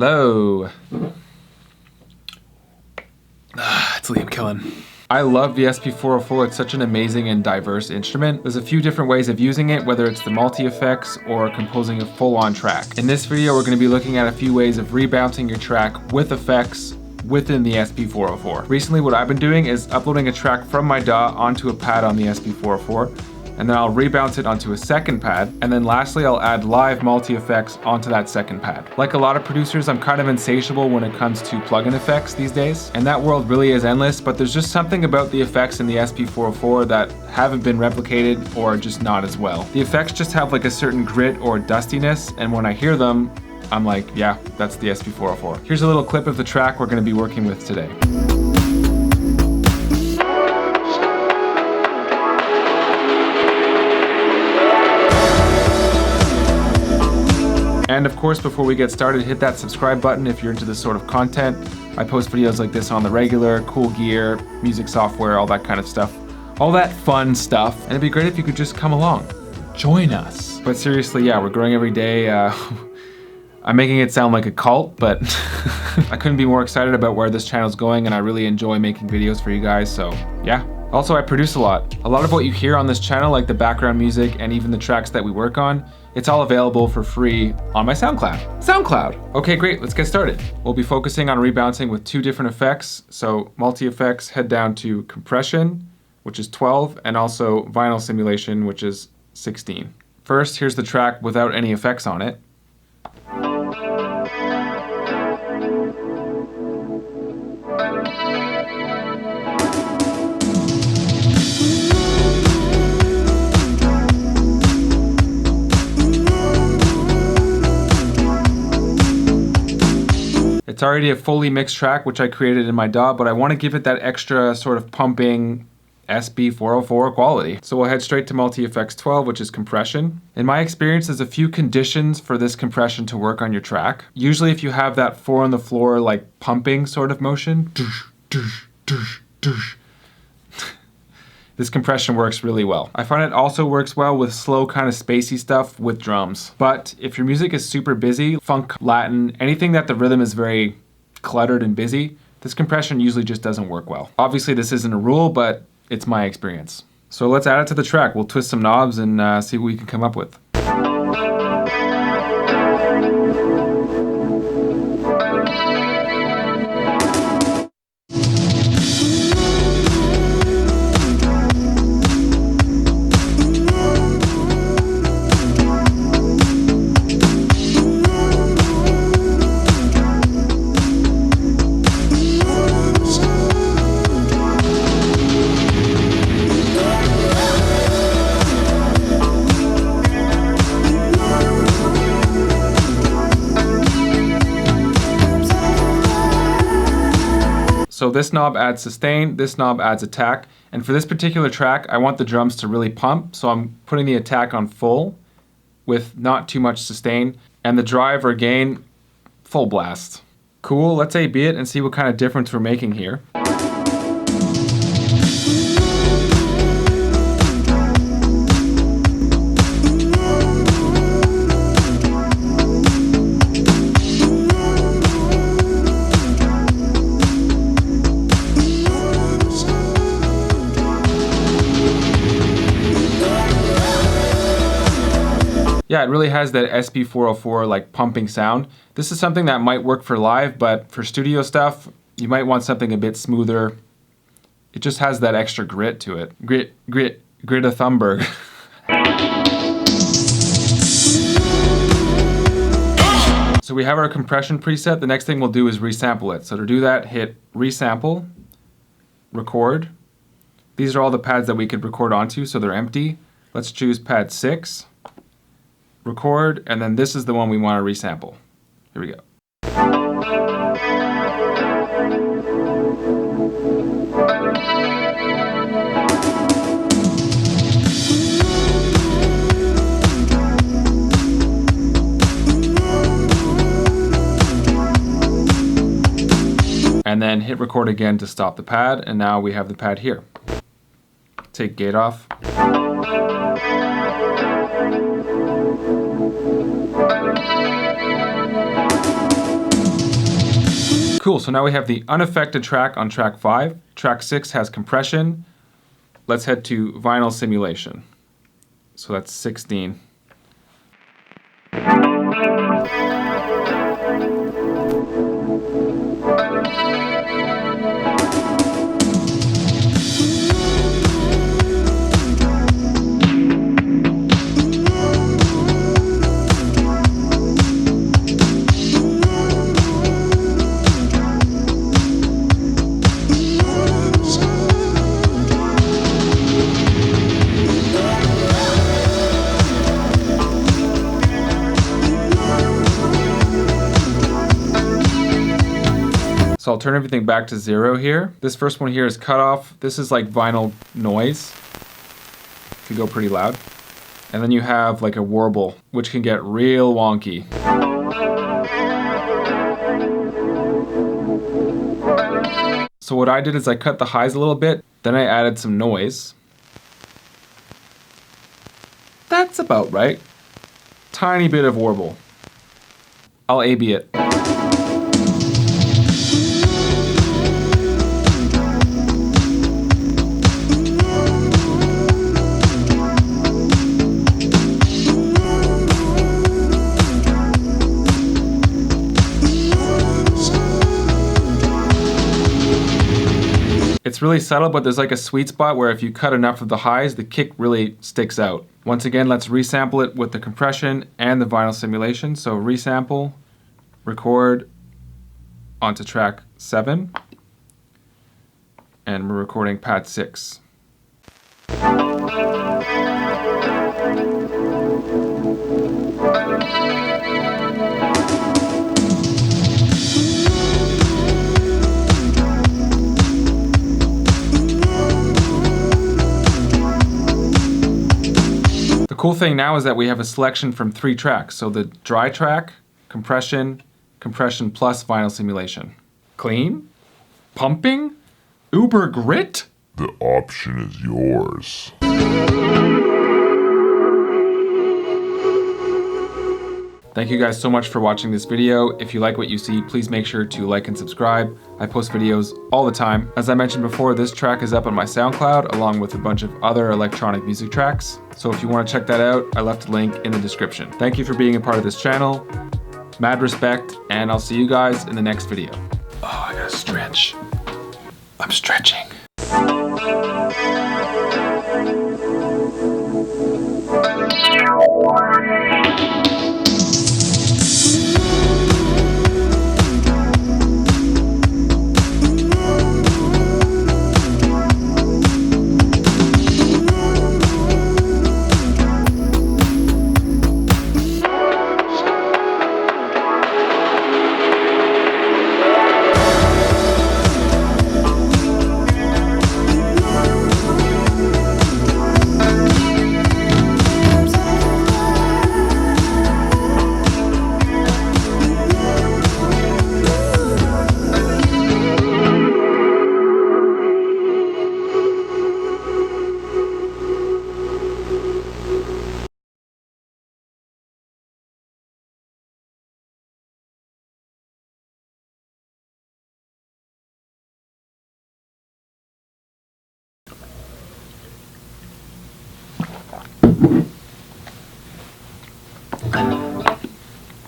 Hello. It's Liam Killen. I love the SP404. It's such an amazing and diverse instrument. There's a few different ways of using it, whether it's the multi-effects or composing a full-on track. In this video, we're going to be looking at a few ways of rebouncing your track with effects within the SP404. Recently, what I've been doing is uploading a track from my DAW onto a pad on the SP404, and then I'll rebounce it onto a second pad, and then lastly I'll add live multi-effects onto that second pad. Like a lot of producers, I'm kind of insatiable when it comes to plugin effects these days, and that world really is endless, but there's just something about the effects in the SP404 that haven't been replicated or just not as well. The effects just have like a certain grit or dustiness, and when I hear them, I'm like, yeah, that's the SP404. Here's a little clip of the track we're going to be working with today. And of course, before we get started, hit that subscribe button if you're into this sort of content. I post videos like this on the regular, cool gear, music software, all that kind of stuff. All that fun stuff. And it'd be great if you could just come along. Join us. But seriously, yeah, we're growing every day. I'm making it sound like a cult, but I couldn't be more excited about where this channel's going, and I really enjoy making videos for you guys, so yeah. Also, I produce a lot. A lot of what you hear on this channel, like the background music and even the tracks that we work on, it's all available for free on my SoundCloud. Okay, great, let's get started. We'll be focusing on rebouncing with two different effects. So multi-effects, head down to compression, which is 12, and also vinyl simulation, which is 16. First, here's the track without any effects on it. It's already a fully mixed track, which I created in my DAW, but I want to give it that extra sort of pumping SP404 quality. So we'll head straight to multi-effects 12, which is compression. In my experience, there's a few conditions for this compression to work on your track. Usually if you have that 4 on the floor, like pumping sort of motion, this compression works really well. I find it also works well with slow kind of spacey stuff with drums. But if your music is super busy, funk, Latin, anything that the rhythm is very cluttered and busy, this compression usually just doesn't work well. Obviously this isn't a rule, but it's my experience. So let's add it to the track. We'll twist some knobs and see what we can come up with. So this knob adds sustain, this knob adds attack, and for this particular track, I want the drums to really pump, so I'm putting the attack on full with not too much sustain, and the drive or gain, full blast. Cool, let's A/B it and see what kind of difference we're making here. Yeah, it really has that SP404 like pumping sound. This is something that might work for live, but for studio stuff, you might want something a bit smoother. It just has that extra grit to it. Greta Thunberg. So we have our compression preset. The next thing we'll do is resample it. So to do that, hit resample, record. These are all the pads that we could record onto, so they're empty. Let's choose pad 6. Record, and then this is the one we want to resample. Here we go. And then hit record again to stop the pad, and now we have the pad here. Take gate off. Cool, so now we have the unaffected track on track 5. Track 6 has compression. Let's head to vinyl simulation. So that's 16. So I'll turn everything back to 0 here. This first one here is cut off. This is like vinyl noise. It can go pretty loud. And then you have like a warble, which can get real wonky. So what I did is I cut the highs a little bit, then I added some noise. That's about right. Tiny bit of warble. I'll A/B it. It's really subtle, but there's like a sweet spot where if you cut enough of the highs, the kick really sticks out. Once again, let's resample it with the compression and the vinyl simulation. So resample, record onto track 7, and we're recording pad 6. The cool thing now is that we have a selection from 3 tracks. So the dry track, compression, compression plus vinyl simulation. Clean? Pumping? Uber grit? The option is yours. Thank you guys so much for watching this video. If you like what you see, please make sure to like and subscribe. I post videos all the time. As I mentioned before, this track is up on my SoundCloud along with a bunch of other electronic music tracks. So if you want to check that out, I left a link in the description. Thank you for being a part of this channel. Mad respect, and I'll see you guys in the next video. Oh, I gotta stretch. I'm stretching.